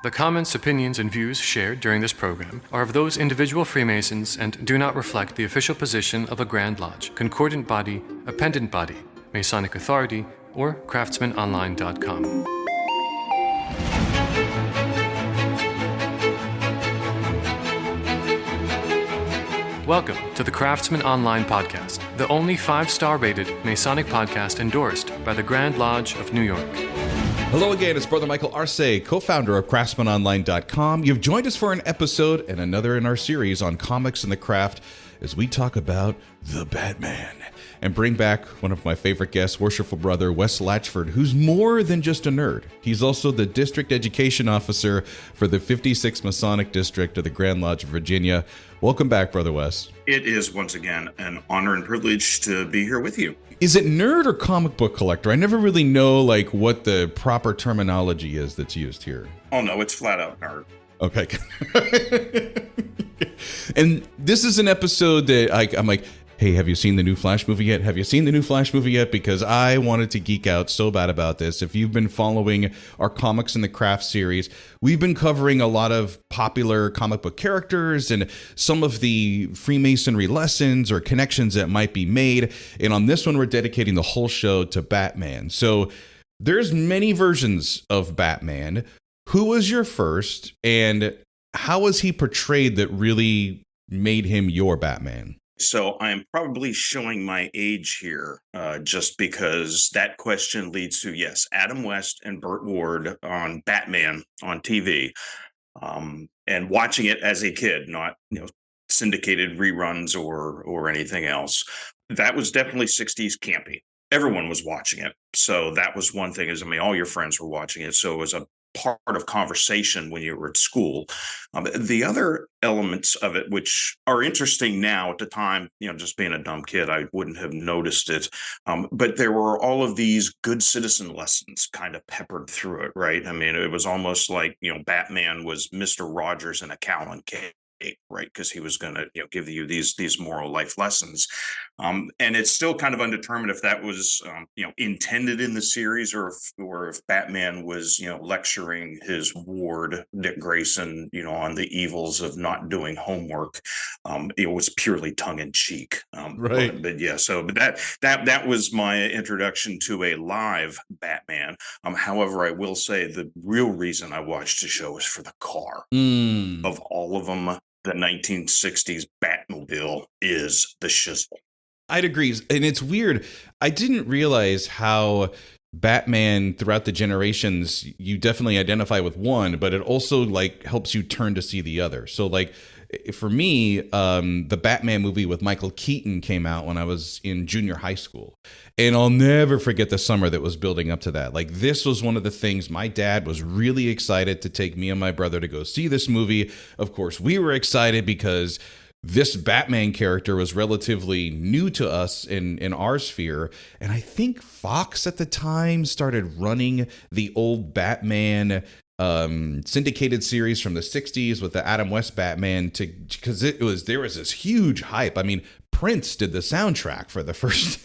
The comments, opinions, and views shared during this program are of those individual Freemasons and do not reflect the official position of a Grand Lodge, concordant body, appendant body, Masonic Authority, or craftsmanonline.com. Welcome to the Craftsman Online Podcast, the only 5-star rated Masonic podcast endorsed by the Grand Lodge of New York. Hello again, it's Brother Michael Arce, co-founder of craftsmanonline.com. You've joined us for an episode and another in our series on comics and the craft as we talk about the Batman and bring back one of my favorite guests, worshipful brother Wes Latchford, who's more than just a nerd. He's also the district education officer for the 56th Masonic District of the Grand Lodge of Virginia. Welcome back, Brother Wes. It is once again an honor and privilege to be here with you. Is it nerd or comic book collector? I never really know what the proper terminology is that's used here. Oh no, it's flat out nerd. Okay. And this is an episode that I'm like, hey, have you seen the new Flash movie yet? Have you seen the new Flash movie yet? Because I wanted to geek out so bad about this. If you've been following our Comics and the Craft series, we've been covering a lot of popular comic book characters and some of the Freemasonry lessons or connections that might be made. And on this one, we're dedicating the whole show to Batman. So there's many versions of Batman. Who was your first, and how was he portrayed that really made him your Batman? So I'm probably showing my age here, just because that question leads to, yes, Adam West and Burt Ward on Batman on TV, and watching it as a kid, not syndicated reruns or anything else. That was definitely 60s campy. Everyone was watching it, so that was one thing. All your friends were watching it, so it was a part of conversation when you were at school. The other elements of it, which are interesting now, at the time, just being a dumb kid, I wouldn't have noticed it. But there were all of these good citizen lessons kind of peppered through it, right? It was almost like, Batman was Mr. Rogers in a Callan cake. Right, because he was going to give you these moral life lessons, and it's still kind of undetermined if that was intended in the series or if Batman was lecturing his ward Dick Grayson on the evils of not doing homework. It was purely tongue in cheek, right? But that was my introduction to a live Batman. However, I will say the real reason I watched the show was for the car. Of all of them, the 1960s Batmobile is the shizzle. I'd agree. And it's weird. I didn't realize how Batman throughout the generations, you definitely identify with one, but it also helps you turn to see the other. So for me, the Batman movie with Michael Keaton came out when I was in junior high school. And I'll never forget the summer that was building up to that. This was one of the things my dad was really excited to take me and my brother to go see this movie. Of course, we were excited because this Batman character was relatively new to us in our sphere. And I think Fox at the time started running the old Batman syndicated series from the 60s with the Adam West Batman because there was this huge hype. Prince did the soundtrack for the first,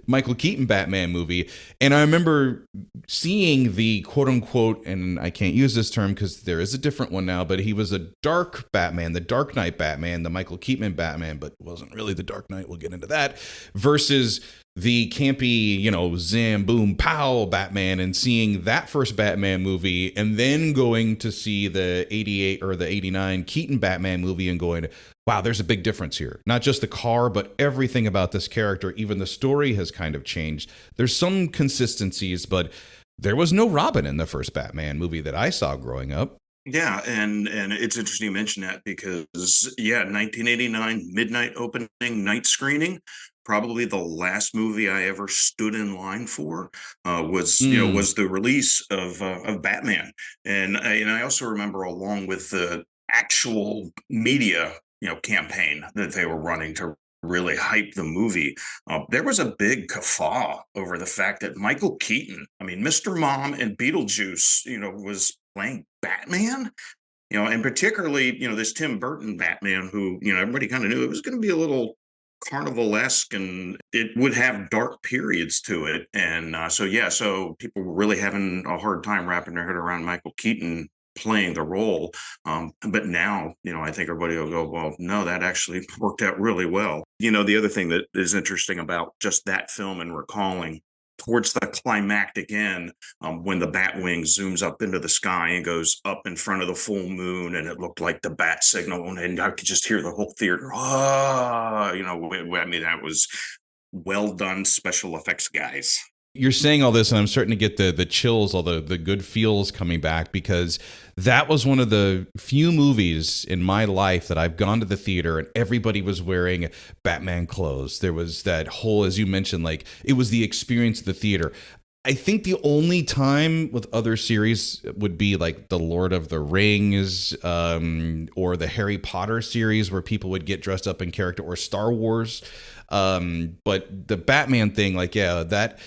Michael Keaton Batman movie. And I remember seeing the quote unquote, and I can't use this term because there is a different one now, but he was a dark Batman, the Dark Knight Batman, the Michael Keaton Batman, but wasn't really the Dark Knight. We'll get into that versus the campy, zam, boom, pow Batman, and seeing that first Batman movie and then going to see the 88 or the 89 Keaton Batman movie and going, wow, there's a big difference here. Not just the car, but everything about this character. Even the story has kind of changed. There's some consistencies, but there was no Robin in the first Batman movie that I saw growing up. Yeah, and it's interesting you mention that because, 1989 midnight opening, night screening, probably the last movie I ever stood in line for was the release of Batman, and I also remember along with the actual media campaign that they were running to really hype the movie. There was a big guffaw over the fact that Michael Keaton, Mr. Mom and Beetlejuice, was playing Batman. And particularly, this Tim Burton Batman, who, everybody kind of knew it was going to be a little carnivalesque and it would have dark periods to it. And so people were really having a hard time wrapping their head around Michael Keaton playing the role. But now, I think everybody will go, well, no, that actually worked out really well. The other thing that is interesting about just that film and recalling towards the climactic end, when the Batwing zooms up into the sky and goes up in front of the full moon, and it looked like the bat signal, and I could just hear the whole theater. I mean, that was well done special effects guys. You're saying all this, and I'm starting to get the chills, all the good feels coming back, because that was one of the few movies in my life that I've gone to the theater and everybody was wearing Batman clothes. There was that whole, as you mentioned, like it was the experience of the theater. I think the only time with other series would be like the Lord of the Rings, or the Harry Potter series where people would get dressed up in character, or Star Wars. But the Batman thing, like, yeah, that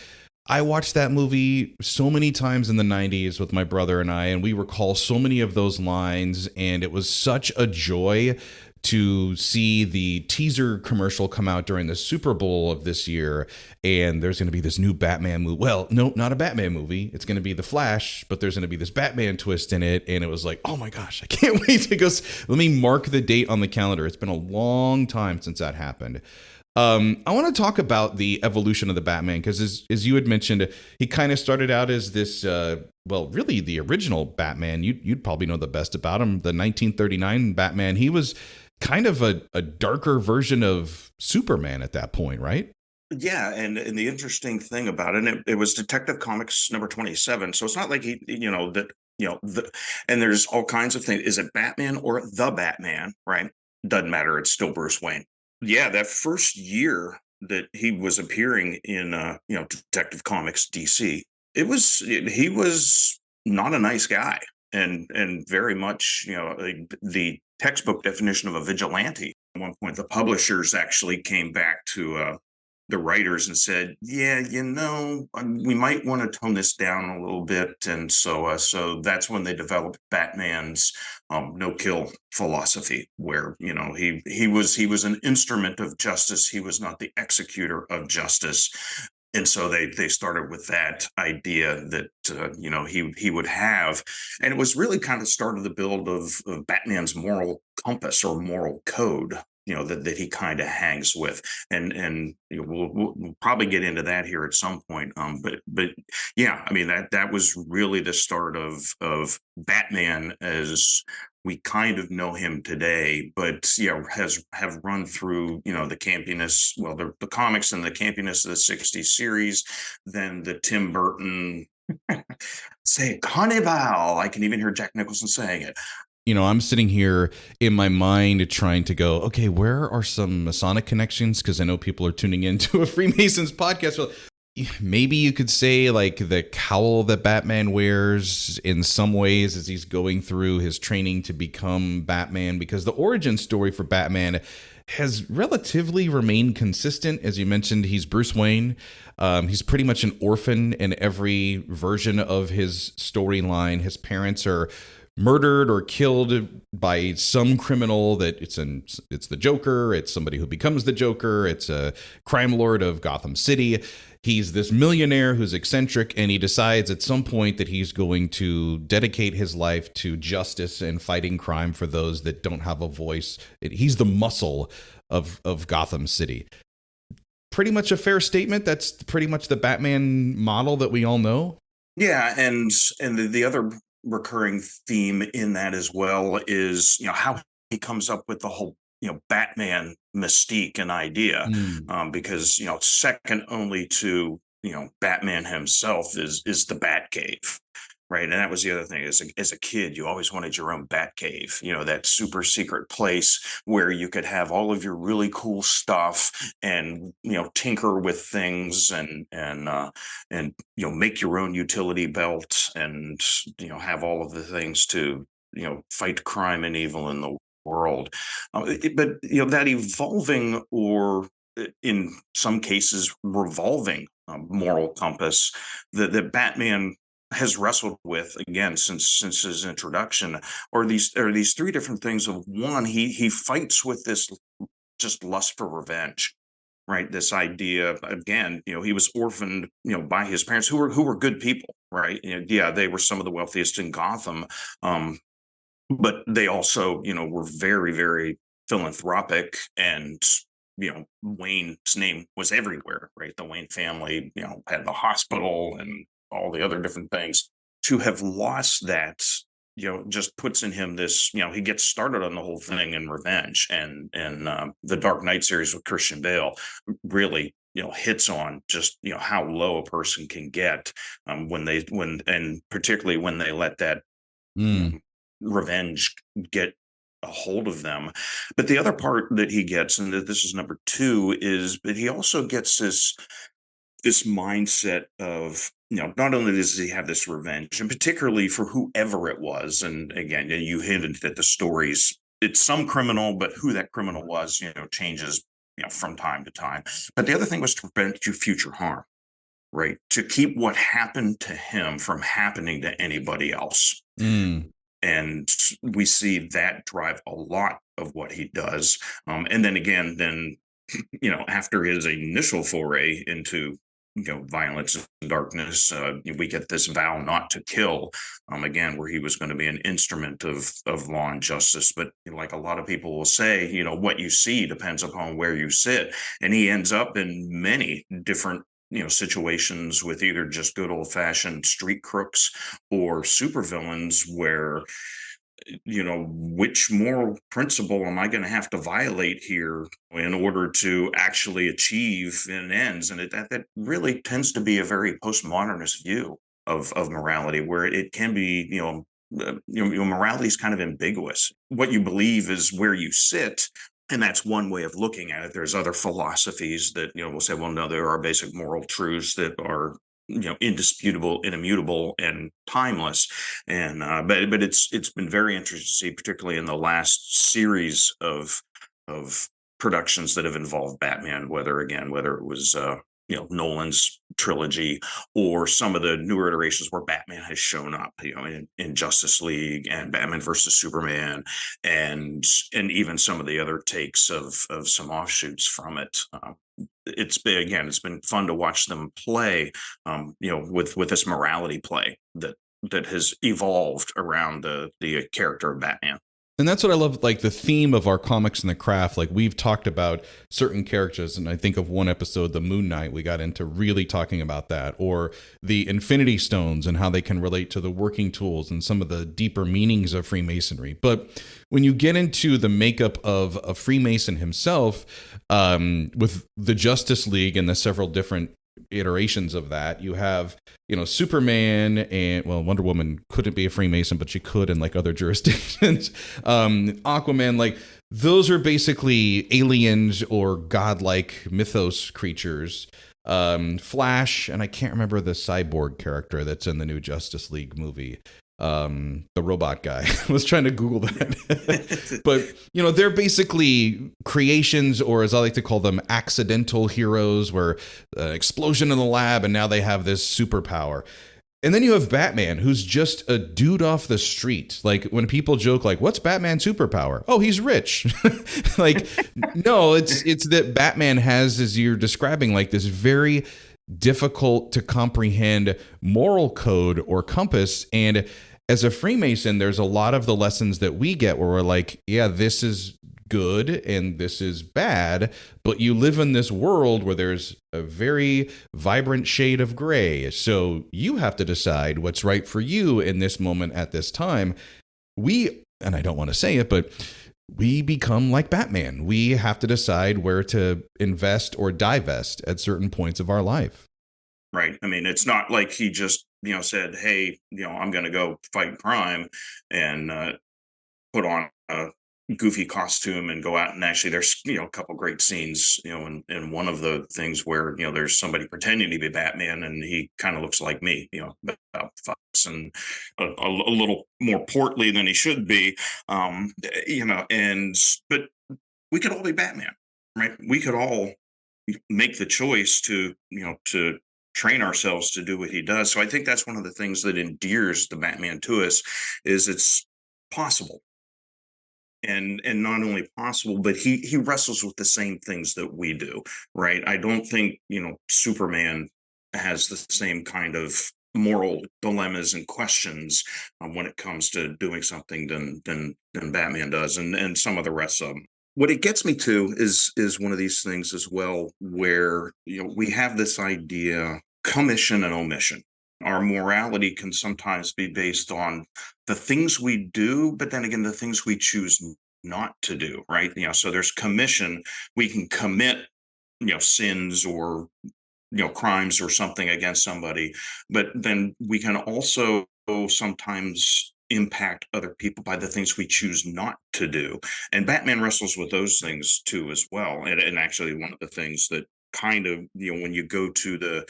I watched that movie so many times in the 90s with my brother and I, and we recall so many of those lines, and it was such a joy to see the teaser commercial come out during the Super Bowl of this year, and there's going to be this new Batman movie. Well, no, not a Batman movie. It's going to be The Flash, but there's going to be this Batman twist in it, and it was like, oh my gosh, I can't wait to go. Let me mark the date on the calendar. It's been a long time since that happened. I want to talk about the evolution of the Batman, because as you had mentioned, he kind of started out as this, really the original Batman. You'd probably know the best about him, the 1939 Batman. He was kind of a darker version of Superman at that point, right? Yeah, and the interesting thing about it, and it was Detective Comics number 27. So it's not like and there's all kinds of things. Is it Batman or the Batman, right? Doesn't matter. It's still Bruce Wayne. Yeah, that first year that he was appearing in Detective Comics DC, he was not a nice guy, and very much like the textbook definition of a vigilante. At one point, the publishers actually came back to the writers and said, "Yeah, we might want to tone this down a little bit." And so that's when they developed Batman's no kill philosophy, where he was an instrument of justice. He was not the executor of justice. And so they started with that idea that he would have, and it was really kind of started the build of Batman's moral compass or moral code, that he kind of hangs with, and we'll probably get into that here at some point. But yeah, I mean that was really the start of Batman as we kind of know him today. But yeah, have run through the campiness, well, the comics and the campiness of the '60s series, then the Tim Burton say Carnival. I can even hear Jack Nicholson saying it. I'm sitting here in my mind trying to go, okay, where are some Masonic connections? Because I know people are tuning into a Freemasons podcast. Well, maybe you could say like the cowl that Batman wears in some ways as he's going through his training to become Batman, because the origin story for Batman has relatively remained consistent. As you mentioned, he's Bruce Wayne. He's pretty much an orphan in every version of his storyline. His parents are murdered or killed by some criminal. That it's the Joker, it's somebody who becomes the Joker, it's a crime lord of Gotham City. He's this millionaire who's eccentric, and he decides at some point that he's going to dedicate his life to justice and fighting crime for those that don't have a voice. He's the muscle of Gotham City. Pretty much a fair statement. That's pretty much the Batman model that we all know. Yeah, and the other recurring theme in that as well is how he comes up with the whole Batman mystique and idea, because second only to Batman himself is the Batcave, right? And that was the other thing. As a kid, you always wanted your own Batcave, that super secret place where you could have all of your really cool stuff and tinker with things and make your own utility belt and have all of the things to fight crime and evil in the world. But that evolving, or in some cases revolving moral compass that Batman has wrestled with again since his introduction, or these three different things. Of one, he fights with this just lust for revenge, right? This idea again, he was orphaned by his parents who were good people, right? Yeah, they were some of the wealthiest in Gotham, but they also, were very, very philanthropic, and Wayne's name was everywhere, right? The Wayne family, had the hospital and all the other different things. To have lost that, just puts in him this, he gets started on the whole thing in revenge, and the Dark Knight series with Christian Bale really, hits on just, how low a person can get, and particularly when they let that, you know, Mm. revenge get a hold of them. But the other part that he gets, and that this is number two, is that he also gets this mindset of, not only does he have this revenge, and particularly for whoever it was, and again, you hinted that the stories, it's some criminal, but who that criminal was, changes, from time to time. But the other thing was to prevent you future harm, right? To keep what happened to him from happening to anybody else. Mm. And we see that drive a lot of what he does. And then again, after his initial foray into, violence and darkness, we get this vow not to kill, again, where he was going to be an instrument of law and justice. But like a lot of people will say, what you see depends upon where you sit, and he ends up in many different, situations with either just good old fashioned street crooks or supervillains, where, which moral principle am I going to have to violate here in order to actually achieve an ends? And that really tends to be a very postmodernist view of morality, where it can be, morality is kind of ambiguous. What you believe is where you sit. And that's one way of looking at it. There's other philosophies that, will say, well, no, there are basic moral truths that are, indisputable, inimmutable, and timeless. And but it's been very interesting to see, particularly in the last series of productions that have involved Batman, whether it was Nolan's trilogy, or some of the newer iterations where Batman has shown up, in Justice League and Batman versus Superman, and even some of the other takes of some offshoots from it. It's been fun to watch them play, with this morality play that has evolved around the character of Batman. And that's what I love, like the theme of our comics and the craft. Like we've talked about certain characters, and I think of one episode, the Moon Knight, we got into really talking about that, or the Infinity Stones and how they can relate to the working tools and some of the deeper meanings of Freemasonry. But when you get into the makeup of a Freemason himself, with the Justice League and the several different iterations of that, you have, Superman, and well, Wonder Woman couldn't be a Freemason, but she could in like other jurisdictions. Aquaman, like those are basically aliens or godlike mythos creatures. Flash, and I can't remember the cyborg character that's in the new Justice League movie. The robot guy. I was trying to Google that. But, they're basically creations, or as I like to call them, accidental heroes, where an explosion in the lab and now they have this superpower. And then you have Batman, who's just a dude off the street. Like when people joke, like, what's Batman's superpower? Oh, he's rich. Like, no, it's that Batman has, as you're describing, like this very difficult to comprehend moral code or compass. And as a Freemason, there's a lot of the lessons that we get where we're like, yeah, this is good and this is bad, but you live in this world where there's a very vibrant shade of gray. So you have to decide what's right for you in this moment at this time. And I don't want to say it, but we become like Batman. We have to decide where to invest or divest at certain points of our life. Right. I mean, it's not like he just, said, hey, I'm going to go fight crime and put on a goofy costume and go out. And actually, there's, a couple great scenes, in one of the things where, there's somebody pretending to be Batman and he kind of looks like me, about fucks and a little more portly than he should be, but we could all be Batman, right? We could all make the choice to train ourselves to do what he does. So I think that's one of the things that endears the Batman to us, is it's possible. And not only possible, but he wrestles with the same things that we do, right? I don't think, Superman has the same kind of moral dilemmas and questions when it comes to doing something than Batman does, and some of the rest of them. What it gets me to is one of these things as well, where we have this idea commission and omission. Our morality can sometimes be based on the things we do, but then again, the things we choose not to do. Right? So there's commission. We can commit sins or crimes or something against somebody, but then we can also sometimes impact other people by the things we choose not to do, and Batman wrestles with those things too as well. And actually, one of the things that kind of, when you go to the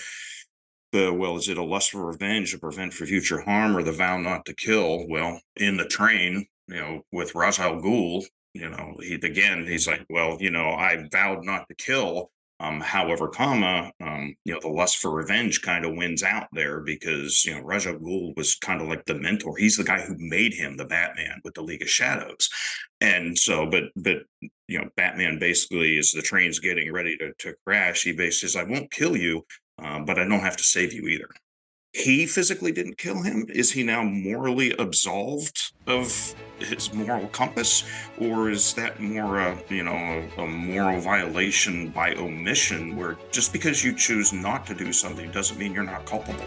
well, is it a lust for revenge, a prevent for future harm, or the vow not to kill? Well, in the train, with Ra's al Ghul, he's like, well, I vowed not to kill. However, the lust for revenge kind of wins out there, because Ra's al Ghul was kind of like the mentor. He's the guy who made him the Batman with the League of Shadows, and so, but Batman basically, as the train's getting ready to crash, he basically says, "I won't kill you, but I don't have to save you either." He physically didn't kill him. Is he now morally absolved of his moral compass, or is that more a moral violation by omission, where just because you choose not to do something doesn't mean you're not culpable?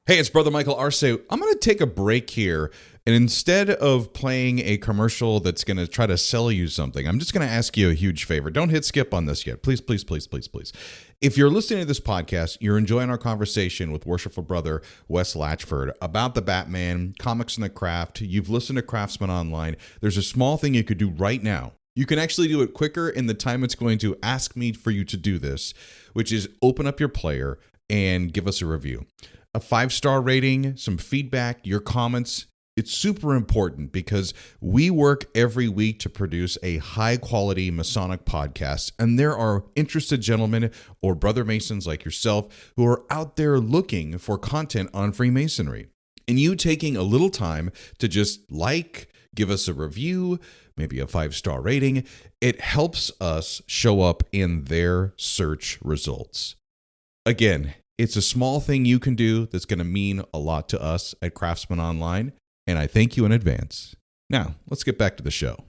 Hey, it's Brother Michael Arce. I'm going to take a break here, and instead of playing a commercial that's going to try to sell you something, I'm just going to ask you a huge favor. Don't hit skip on this yet. Please, please, please, please, please. If you're listening to this podcast, you're enjoying our conversation with worshipful brother Wes Latchford about the Batman, comics and the craft. You've listened to Craftsman Online. There's a small thing you could do right now. You can actually do it quicker in the time it's going to ask me for you to do this, which is open up your player and give us a review. A 5-star rating, some feedback, your comments. It's super important because we work every week to produce a high-quality Masonic podcast, and there are interested gentlemen or brother Masons like yourself who are out there looking for content on Freemasonry. And you taking a little time to just give us a review, maybe a 5-star rating, it helps us show up in their search results. Again, it's a small thing you can do that's going to mean a lot to us at Craftsman Online, and I thank you in advance. Now, let's get back to the show.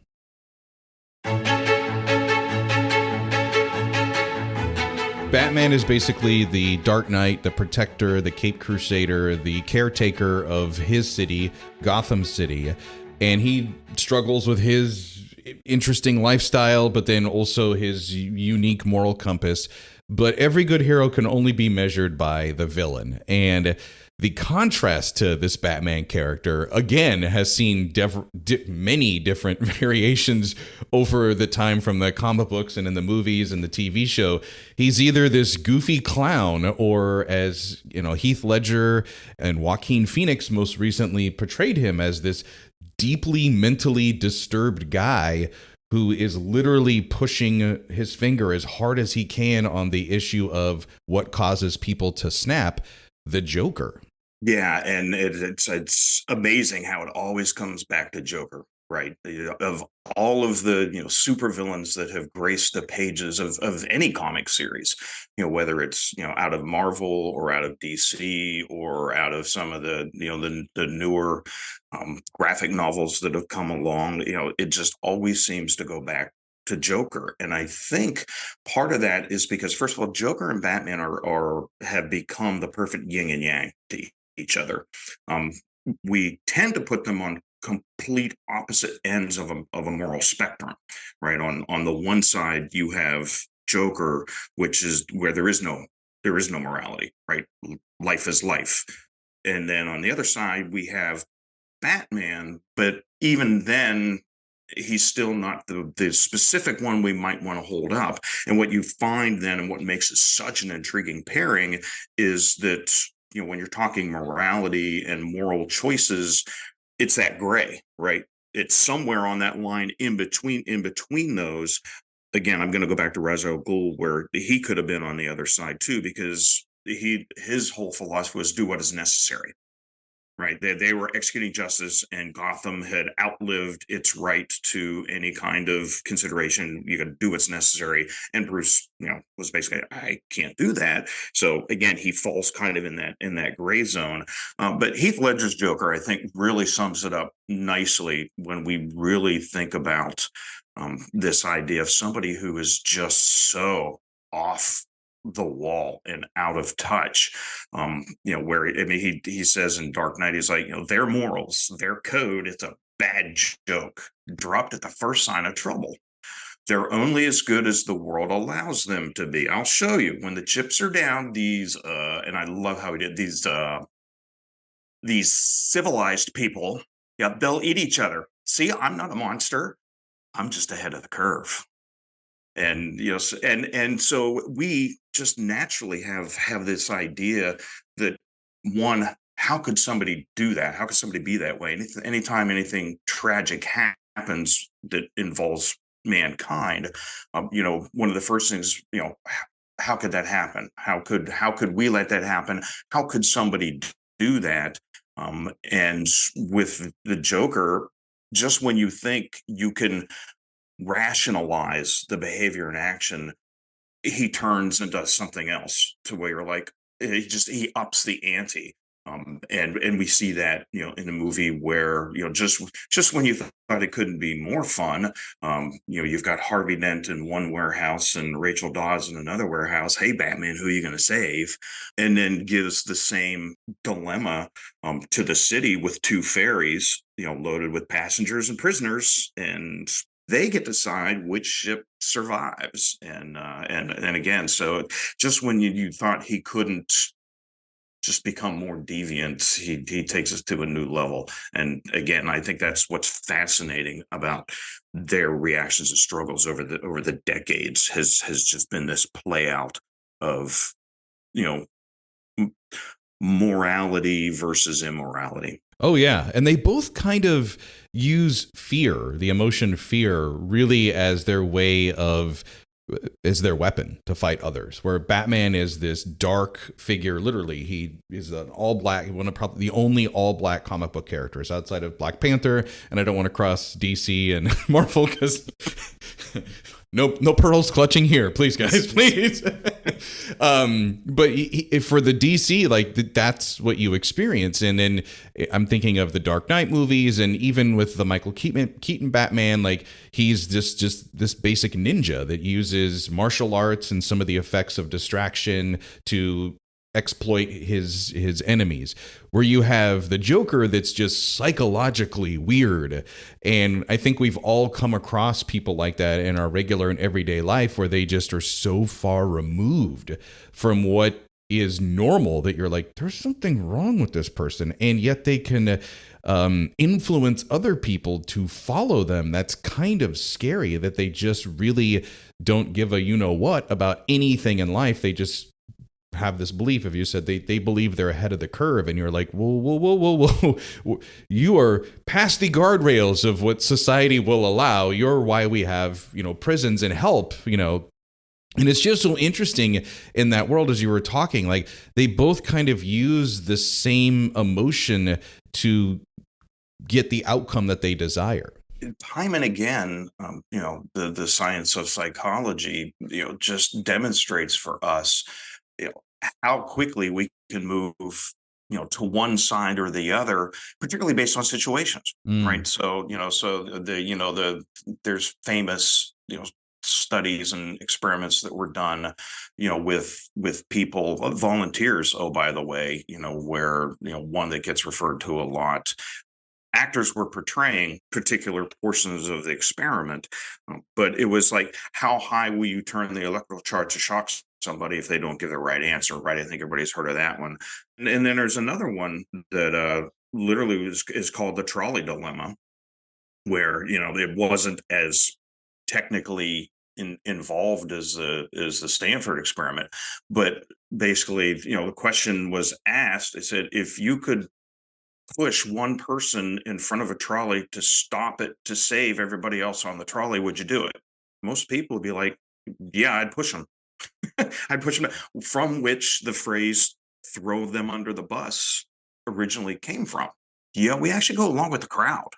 Batman is basically the Dark Knight, the protector, the Cape Crusader, the caretaker of his city, Gotham City, and he struggles with his interesting lifestyle, but then also his unique moral compass. But every good hero can only be measured by the villain. And the contrast to this Batman character, again, has seen many different variations over the time from the comic books and in the movies and the TV show. He's either this goofy clown, or as Heath Ledger and Joaquin Phoenix most recently portrayed him as this deeply mentally disturbed guy who is literally pushing his finger as hard as he can on the issue of what causes people to snap, the Joker. Yeah, and it's amazing how it always comes back to Joker, right? Of all of the supervillains that have graced the pages of any comic series, whether it's out of Marvel or out of DC or out of some of the the newer graphic novels that have come along, it just always seems to go back to Joker. And I think part of that is because, first of all, Joker and Batman have become the perfect yin and yang to each other. We tend to put them on complete opposite ends of a moral spectrum, right? On the one side, you have Joker, which is where there is no morality, right? Life is life. And then on the other side, we have Batman, but even then, he's still not the specific one we might want to hold up. And what you find then, and what makes it such an intriguing pairing, is that when you're talking morality and moral choices, it's that gray, right? It's somewhere on that line in between those. Again, I'm going to go back to Ra's al Ghul, where he could have been on the other side too, because his whole philosophy was do what is necessary. right? They were executing justice, and Gotham had outlived its right to any kind of consideration. You got to do what's necessary. And Bruce, was basically, I can't do that. So again, he falls kind of in that gray zone. But Heath Ledger's Joker, I think, really sums it up nicely when we really think about this idea of somebody who is just so off the wall and out of touch. Where I mean, he says in Dark Knight, he's like, their morals, their code, it's a bad joke dropped at the first sign of trouble. They're only as good as the world allows them to be. I'll show you when the chips are down. And I love how he did these civilized people. Yeah, they'll eat each other. See, I'm not a monster. I'm just ahead of the curve. And and so we just naturally have this idea that, one, how could somebody do that? How could somebody be that way? Anytime anything tragic happens that involves mankind, one of the first things, how could that happen? How could we let that happen? How could somebody do that? And with the Joker, just when you think you can rationalize the behavior and action, he turns and does something else to where you're like, he ups the ante. And we see that, in a movie where, just when you thought it couldn't be more fun, you've got Harvey Dent in one warehouse and Rachel Dawes in another warehouse. Hey, Batman, who are you going to save? And then gives the same dilemma to the city with two ferries, loaded with passengers and prisoners, and they get to decide which ship survives. And again, so just when you thought he couldn't just become more deviant, he takes us to a new level. And again, I think that's what's fascinating about their reactions and struggles over the decades has just been this play out of, morality versus immorality. Oh yeah, and they both kind of use fear, the emotion fear, really as their way of as their weapon to fight others. Where Batman is this dark figure, literally, he is an all black, one of probably the only all black comic book characters outside of Black Panther. And I don't want to cross DC and Marvel because no pearls clutching here, please, guys, please. But for the DC, like that's what you experience. And then I'm thinking of the Dark Knight movies, and even with the Michael Keaton Batman, like he's just this basic ninja that uses martial arts and some of the effects of distraction to exploit his enemies. Where you have the Joker that's just psychologically weird. And I think we've all come across people like that in our regular and everyday life, where they just are so far removed from what is normal that you're like, there's something wrong with this person, and yet they can influence other people to follow them. That's kind of scary, that they just really don't give a what about anything in life. They just have this belief. If you said they believe they're ahead of the curve, and you're like, whoa, you are past the guardrails of what society will allow. You're why we have prisons and help. And it's just so interesting in that world, as you were talking, like they both kind of use the same emotion to get the outcome that they desire. Time and again, the science of psychology, just demonstrates for us, how quickly we can move, to one side or the other, particularly based on situations, right? So, there's famous, studies and experiments that were done, with people, volunteers. Oh, by the way, where, one that gets referred to a lot, actors were portraying particular portions of the experiment, but it was like, how high will you turn the electrical chart to shock somebody if they don't give the right answer, right? I think everybody's heard of that one. And then there's another one that literally is called the trolley dilemma, where it wasn't as technically involved as the Stanford experiment, but basically, the question was asked. It said, if you could push one person in front of a trolley to stop it to save everybody else on the trolley, would you do it? Most people would be like, yeah, I'd push them. I'd push them. From which the phrase "throw them under the bus" originally came from. Yeah, we actually go along with the crowd.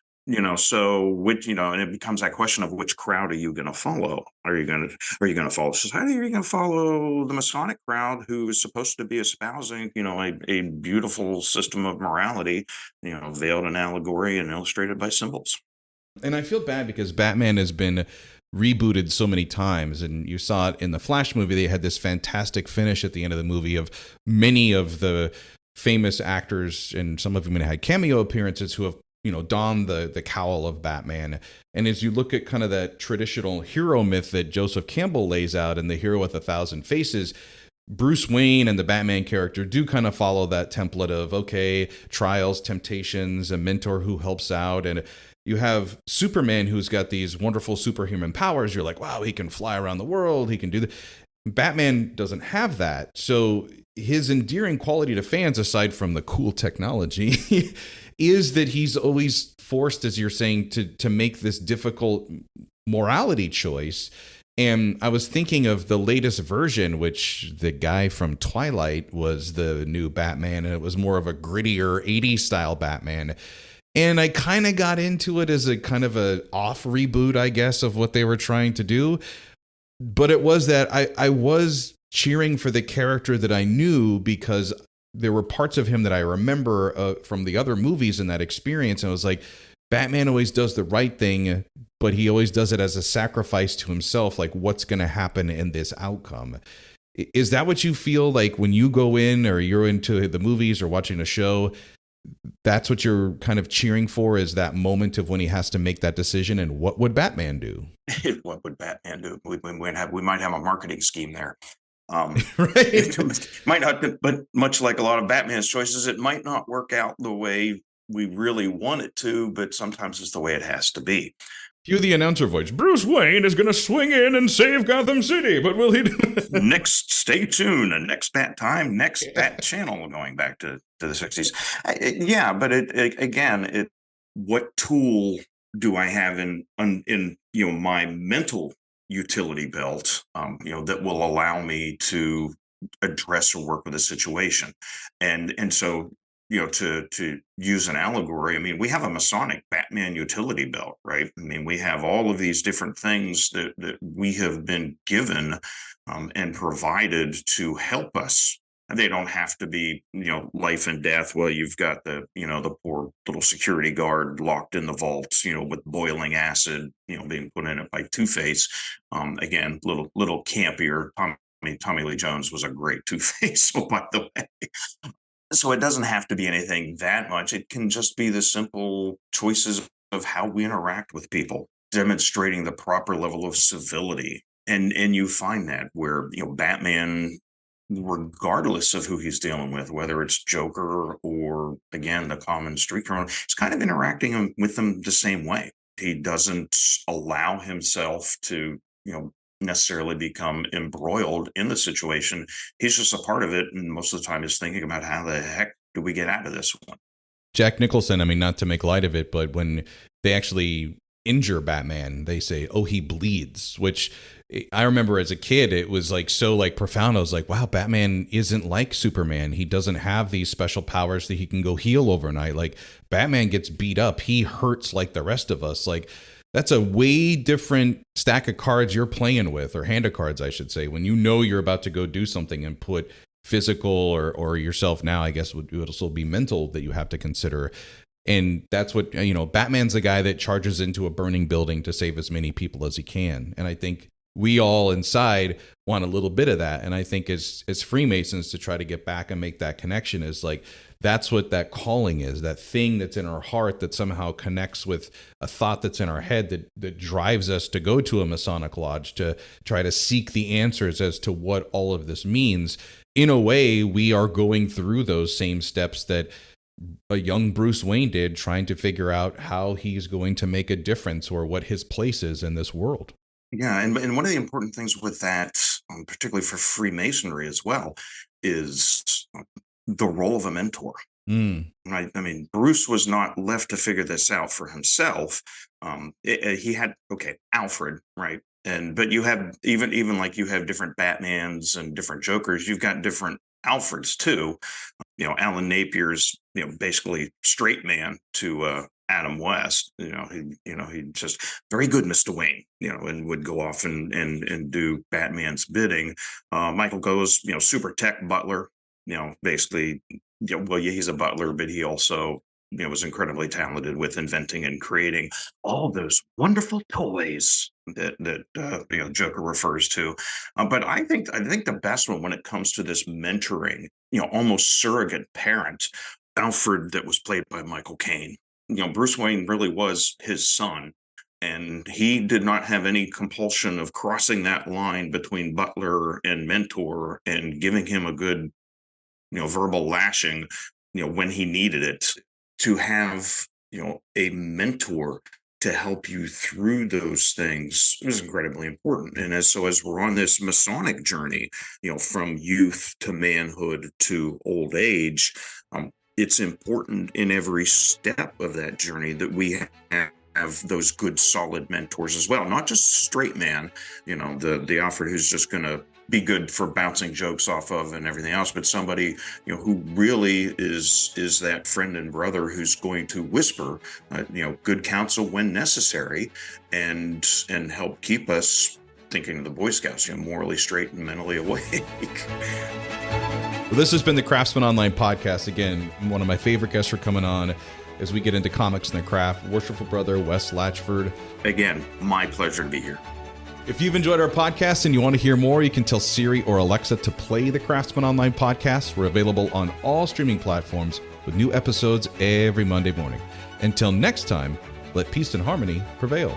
So which, and it becomes that question of which crowd are you going to follow? Are you going to follow society? Or are you going to follow the Masonic crowd who is supposed to be espousing, a beautiful system of morality, veiled in allegory and illustrated by symbols? And I feel bad because Batman has been rebooted so many times, and you saw it in the Flash movie. They had this fantastic finish at the end of the movie of many of the famous actors, and some of them had cameo appearances, who have donned the cowl of Batman. And as you look at kind of that traditional hero myth that Joseph Campbell lays out in The Hero with a Thousand Faces, Bruce Wayne and the Batman character do kind of follow that template of, okay, trials, temptations, a mentor who helps out. And you have Superman, who's got these wonderful superhuman powers. You're like, wow, he can fly around the world. He can do that. Batman doesn't have that. So his endearing quality to fans, aside from the cool technology, is that he's always forced, as you're saying, to make this difficult morality choice. And I was thinking of the latest version, which the guy from Twilight was the new Batman, and it was more of a grittier 80s style Batman. And I kind of got into it as a kind of a off reboot, I guess, of what they were trying to do. But it was that I was cheering for the character that I knew, because there were parts of him that I remember from the other movies in that experience. And I was like, Batman always does the right thing, but he always does it as a sacrifice to himself. Like, what's going to happen in this outcome? Is that what you feel like when you go in, or you're into the movies or watching a show? That's what you're kind of cheering for, is that moment of when he has to make that decision. And what would Batman do? What would Batman do? We might have a marketing scheme there. Right. It might not, but much like a lot of Batman's choices, it might not work out the way we really want it to, but sometimes it's the way it has to be. Cue the announcer voice. Bruce Wayne is going to swing in and save Gotham City, but will he do Next, stay tuned. And next Bat time, next Bat channel, going back to the 60s. Yeah, but again, what tool do I have in my mental utility belt, that will allow me to address or work with a situation? And so, to use an allegory, I mean, we have a Masonic Batman utility belt, right? I mean, we have all of these different things that we have been given, and provided to help us. And they don't have to be, life and death. Well, you've got the poor little security guard locked in the vault, with boiling acid, being put in it by Two-Face. Again, little campier. Tommy Lee Jones was a great Two-Face, by the way. So it doesn't have to be anything that much. It can just be the simple choices of how we interact with people, demonstrating the proper level of civility. And you find that where, Batman, regardless of who he's dealing with, whether it's Joker or, again, the common street criminal, he's kind of interacting with them the same way. He doesn't allow himself to, necessarily become embroiled in the situation. He's just a part of it, and most of the time is thinking about how the heck do we get out of this one. Jack Nicholson, I mean, not to make light of it, but when they actually injure Batman, they say, oh, he bleeds, which I remember as a kid, it was like so like profound. I was like, wow, Batman isn't like Superman. He doesn't have these special powers that he can go heal overnight. Like, Batman gets beat up. He hurts like the rest of us. Like, that's a way different stack of cards you're playing with, or hand of cards, I should say, when you're about to go do something and put physical or yourself, now I guess would also be mental, that you have to consider. And that's what, Batman's the guy that charges into a burning building to save as many people as he can. And I think we all inside want a little bit of that. And I think as Freemasons, to try to get back and make that connection is like, that's what that calling is, that thing that's in our heart that somehow connects with a thought that's in our head that drives us to go to a Masonic lodge to try to seek the answers as to what all of this means. In a way, we are going through those same steps that a young Bruce Wayne did, trying to figure out how he's going to make a difference or what his place is in this world. Yeah, and one of the important things with that, particularly for Freemasonry as well, is the role of a mentor. Right. I mean, Bruce was not left to figure this out for himself. He had, Alfred, right? But you have even like you have different Batmans and different Jokers. You've got different Alfreds too. Alan Napier's, basically straight man to Adam West. He just very good, Mr. Wayne, and would go off and do Batman's bidding. Michael Go's, super tech butler, basically, he's a butler, but he also, was incredibly talented with inventing and creating all those wonderful toys that Joker refers to. But I think the best one when it comes to this mentoring, almost surrogate parent, Alfred, that was played by Michael Kane. Bruce Wayne really was his son, and he did not have any compulsion of crossing that line between butler and mentor and giving him a good, verbal lashing, when he needed it. To have, a mentor to help you through those things is incredibly important. And as we're on this Masonic journey, from youth to manhood to old age, it's important in every step of that journey that we have those good, solid mentors as well. Not just straight man, the Alfred who's just going to be good for bouncing jokes off of and everything else, but somebody, who really is that friend and brother who's going to whisper, good counsel when necessary, and help keep us, thinking of the Boy Scouts, morally straight and mentally awake. Well, this has been the Craftsman Online podcast. Again, one of my favorite guests for coming on as we get into comics and the craft, worshipful brother Wes Latchford. Again, my pleasure to be here. If you've enjoyed our podcast and you want to hear more, you can tell Siri or Alexa to play the Craftsman Online podcast. We're available on all streaming platforms with new episodes every Monday morning. Until next time, let peace and harmony prevail.